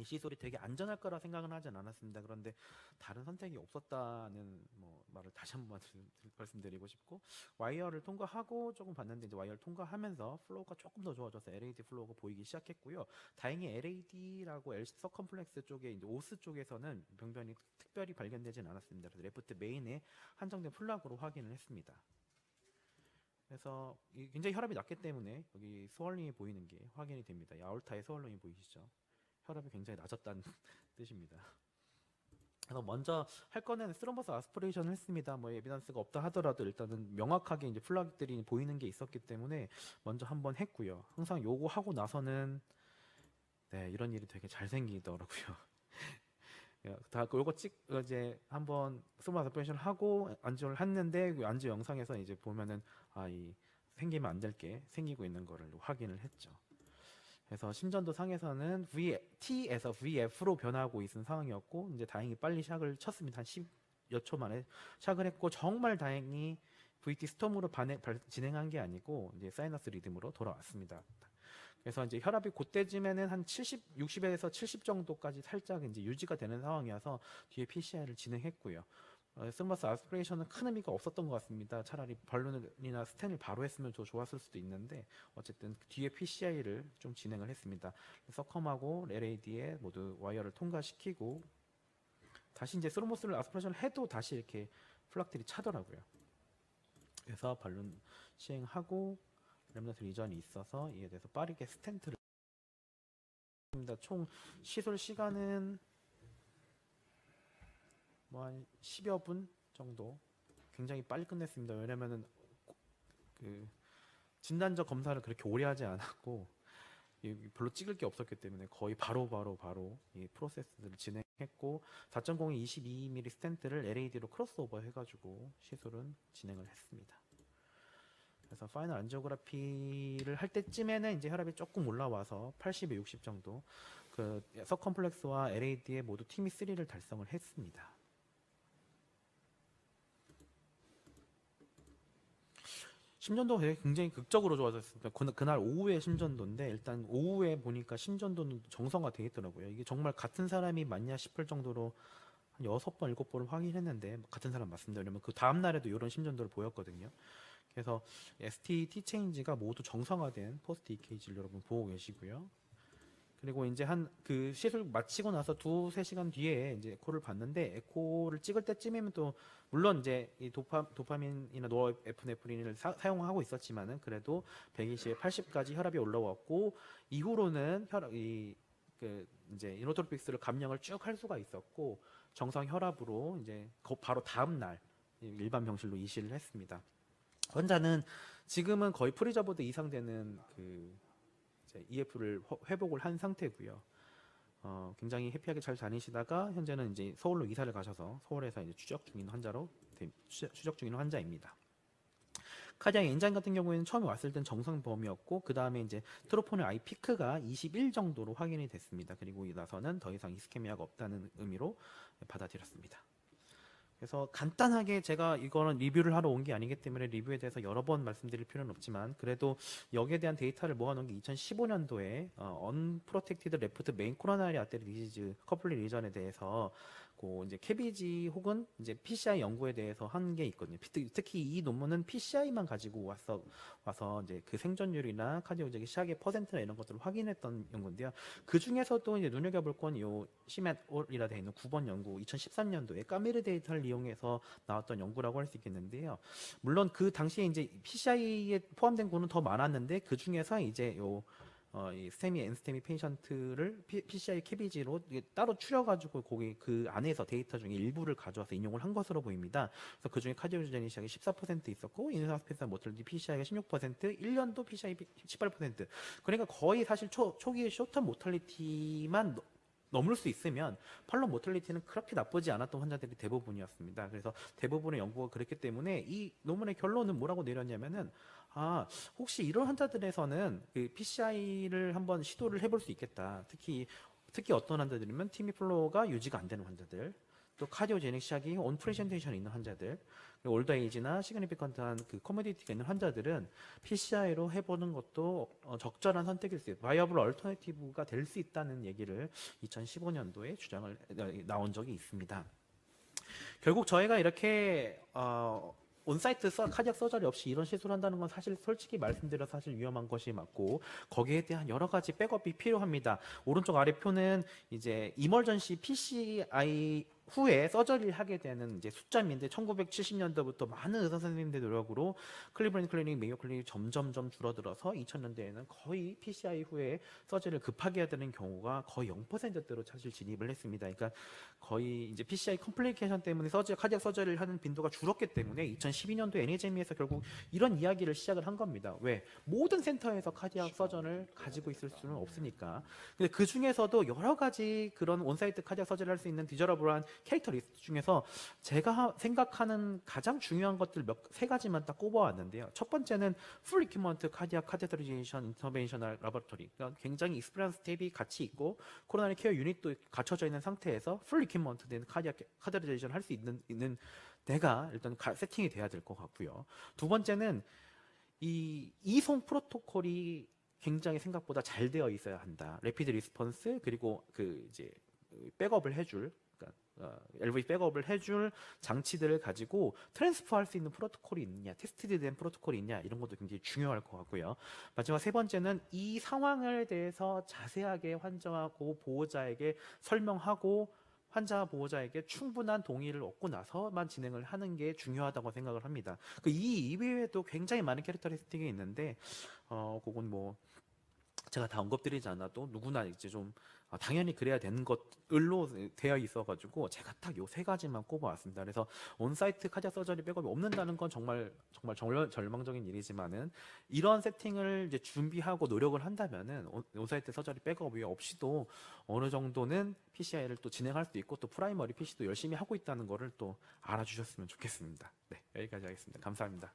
시술이 되게 안전할 거라 생각은 하진 않았습니다. 그런데 다른 선택이 없었다는 뭐 말을 다시 한번 말씀드리고 싶고, 와이어를 통과하고 조금 봤는데 이제 와이어를 통과하면서 플로우가 조금 더 좋아져서 LAD 플로우가 보이기 시작했고요. 다행히 LAD라고 서컴플렉스 쪽에 이제 오스 쪽에서는 병변이 특별히 발견되진 않았습니다. 그래서 레프트 메인에 한정된 플락으로 확인을 했습니다. 그래서 굉장히 혈압이 낮기 때문에 여기 스월링이 보이는 게 확인이 됩니다. 이 아울타의 스월링이 보이시죠? 혈압이 굉장히 낮았다는 뜻입니다. 그래서 먼저 할 거는 스럼버스 아스피레이션을 했습니다. 뭐 에비던스가 없다 하더라도 일단은 명확하게 이제 플락들이 보이는 게 있었기 때문에 먼저 한번 했고요. 항상 요거 하고 나서는 네, 이런 일이 되게 잘 생기더라고요. 다 요거 이제 한번 스럼버스 아스피레이션을 하고 안주를 했는데 그 안주 영상에서 이제 보면은 이 생기면 안 될 게 생기고 있는 거를 확인을 했죠. 그래서 심전도 상에서는 T에서 VF로 변하고 있는 상황이었고, 이제 다행히 빨리 샥을 쳤습니다. 한 10여 초 만에 샥을 했고, 정말 다행히 VT 스톰으로 진행한 게 아니고 이제 사이너스 리듬으로 돌아왔습니다. 그래서 이제 혈압이 그때쯤에는 한 70, 60에서 70 정도까지 살짝 이제 유지가 되는 상황이어서 뒤에 PCI를 진행했고요. 스머스 아스피레이션은 큰 의미가 없었던 것 같습니다. 차라리 발론이나 스텐을 바로 했으면 더 좋았을 수도 있는데 어쨌든 뒤에 PCI를 좀 진행을 했습니다. 서컴하고 LAD에 모두 와이어를 통과시키고 다시 이제 스로모스를 아스피레이션을 해도 다시 이렇게 플락들이 차더라고요. 그래서 발론 시행하고 렘넌트 리전이 있어서 이에 대해서 빠르게 스텐트를 합니다. 총 시술 시간은 뭐 한 10여 분 정도 굉장히 빨리 끝냈습니다. 왜냐면은 그 진단적 검사를 그렇게 오래 하지 않았고 별로 찍을 게 없었기 때문에 거의 바로 이 프로세스를 진행했고 4.0의 22mm 스텐트를 LAD로 크로스오버 해가지고 시술은 진행을 했습니다. 그래서 파이널 안지오그라피를 할 때쯤에는 이제 혈압이 조금 올라와서 80에 60 정도 그 서컴플렉스와 LAD에 모두 티미 3를 달성을 했습니다. 심전도가 굉장히 극적으로 좋아졌습니다. 그날 오후에 심전도인데 일단 오후에 보니까 심전도는 정상화 되어 있더라고요. 이게 정말 같은 사람이 맞냐 싶을 정도로 한 6번, 7번을 확인했는데 같은 사람 맞습니다. 왜냐면 그 다음날에도 이런 심전도를 보였거든요. 그래서 ST T체인지가 모두 정상화된 포스트 EKG를 여러분 보고 계시고요. 그리고 이제 한 그 시술 마치고 나서 2-3시간 뒤에 이제 에코를 봤는데 에코를 찍을 때쯤이면 또 물론 이제 이 도파민이나 노르에프네프린을 사용하고 있었지만은 그래도 120에 80까지 혈압이 올라왔고 이후로는 그 이제 이노트로픽스를 감량을 쭉 할 수가 있었고 정상 혈압으로 이제 바로 다음 날 일반 병실로 이식을 했습니다. 환자는 지금은 거의 프리저보드 이상 되는 그 EF를 회복을 한 상태고요. 굉장히 해피하게 잘 다니시다가 현재는 이제 서울로 이사를 가셔서 서울에서 이제 추적 중인 환자입니다. 카디악 엔자임 같은 경우에는 처음에 왔을 땐 정상범위였고 그 다음에 이제 트로포닌 I 피크가 21 정도로 확인이 됐습니다. 그리고 나서는 더 이상 이스케미아가 없다는 의미로 받아들였습니다. 그래서 간단하게 제가 이거는 리뷰를 하러 온 게 아니기 때문에 리뷰에 대해서 여러 번 말씀드릴 필요는 없지만 그래도 여기에 대한 데이터를 모아놓은 게 2015년도에 Unprotected Left Main Coronary Artery Disease Coupling Region에 대해서 그 이제 KBG 혹은 이제 PCI 연구에 대해서 한 게 있거든요. 특히 이 논문은 PCI만 가지고 와서 이제 그 생존율이나 카디오적인 시약의 퍼센트나 이런 것들을 확인했던 연구인데요. 그 중에서도 이제 눈여겨볼 건 요 시맷올이라 되어 있는 9번 연구 2013년도에 까미르 데이터를 이용해서 나왔던 연구라고 할 수 있겠는데요. 물론 그 당시에 이제 PCI에 포함된 구는 더 많았는데 그 중에서 이제 이 스테미 엔스테미 페이션트를 PCI KBG로 따로 추려가지고 거기 그 안에서 데이터 중에 일부를 가져와서 인용을 한 것으로 보입니다. 그래서 그 중에 카디오제닉 시약이 14% 있었고 인사스페이스 모틀리티 PCI가 16%, 1년도 PCI 18%. 그러니까 거의 사실 초기의 쇼터 모탈리티만 넘을 수 있으면 팔로 모탈리티는 그렇게 나쁘지 않았던 환자들이 대부분이었습니다. 그래서 대부분의 연구가 그랬기 때문에 이 논문의 결론은 뭐라고 내렸냐면은 혹시 이런 환자들에서는 그 PCI를 한번 시도를 해볼 수 있겠다. 특히 어떤 환자들이면 티미플로가 유지가 안 되는 환자들, 또 카디오제닉 시약이 온 프레젠테이션이 있는 환자들, 올더 에이지나 시그니피컨트한 그 코모디티가 있는 환자들은 PCI로 해보는 것도 적절한 선택일 수 있어요. 바이어블 얼터너티브가 될 수 있다는 얘기를 2015년도에 주장을 나온 적이 있습니다. 결국 저희가 이렇게 온사이트 카디악 서저리 없이 이런 시술을 한다는 건 사실 솔직히 말씀드려 사실 위험한 것이 맞고 거기에 대한 여러 가지 백업이 필요합니다. 오른쪽 아래 표는 이제 이멀전시 PCI 후에 서저리를 하게 되는 이제 숫자인데 1970년대부터 많은 의사 선생님들 노력으로 클리브랜드 클리닉, 메이오 클리닉 점점점 줄어들어서 2000년대에는 거의 PCI 후에 서저리를 급하게 해야 되는 경우가 거의 0%대로 사실 진입을 했습니다. 그러니까 거의 이제 PCI 컴플리케이션 때문에 카디악 서저리를 하는 빈도가 줄었기 때문에 2012년도 NHME에서 결국 이런 이야기를 시작을 한 겁니다. 왜? 모든 센터에서 카디악 서전을 가지고 있을 수는 없으니까. 근데 그 중에서도 여러 가지 그런 온사이트 카디악 서저리를 할 수 있는 디저러블한 캐릭터 리스트 중에서 제가 생각하는 가장 중요한 것들 세 가지만 딱 꼽아왔는데요. 첫 번째는 풀 이퀴먼트 카디악 카테터리제이션 인터벤셔널 라보라토리. 그러니까 굉장히 익스피리언스 탭이 같이 있고 코로나리 케어 유닛도 갖춰져 있는 상태에서 풀 이퀴먼트 된 카디악 카테터리제이션 할 수 있는 데가 일단 세팅이 돼야 될 것 같고요. 두 번째는 이 이송 프로토콜이 굉장히 생각보다 잘 되어 있어야 한다. 레피드 리스폰스 그리고 그 이제 백업을 해줄 LV 백업을 해줄 장치들을 가지고 트랜스퍼할 수 있는 프로토콜이 있느냐, 테스트드 된 프로토콜이 있냐 이런 것도 굉장히 중요할 것 같고요. 마지막 세 번째는 이 상황에 대해서 자세하게 환자하고 보호자에게 설명하고 환자 보호자에게 충분한 동의를 얻고 나서만 진행을 하는 게 중요하다고 생각을 합니다. 이 이외에도 굉장히 많은 캐릭터리스틱이 있는데 그건 뭐 제가 다 언급드리지 않아도 누구나 이제 좀 당연히 그래야 되는 것으로 되어 있어가지고 제가 딱 요 세 가지만 꼽아왔습니다. 그래서 온사이트 카디악 서저리 백업이 없는다는 건 정말 절망적인 일이지만은 이런 세팅을 이제 준비하고 노력을 한다면은 온사이트 서저리 백업이 없이도 어느 정도는 PCI를 또 진행할 수 있고 또 프라이머리 PC도 열심히 하고 있다는 거를 또 알아주셨으면 좋겠습니다. 네, 여기까지 하겠습니다. 감사합니다.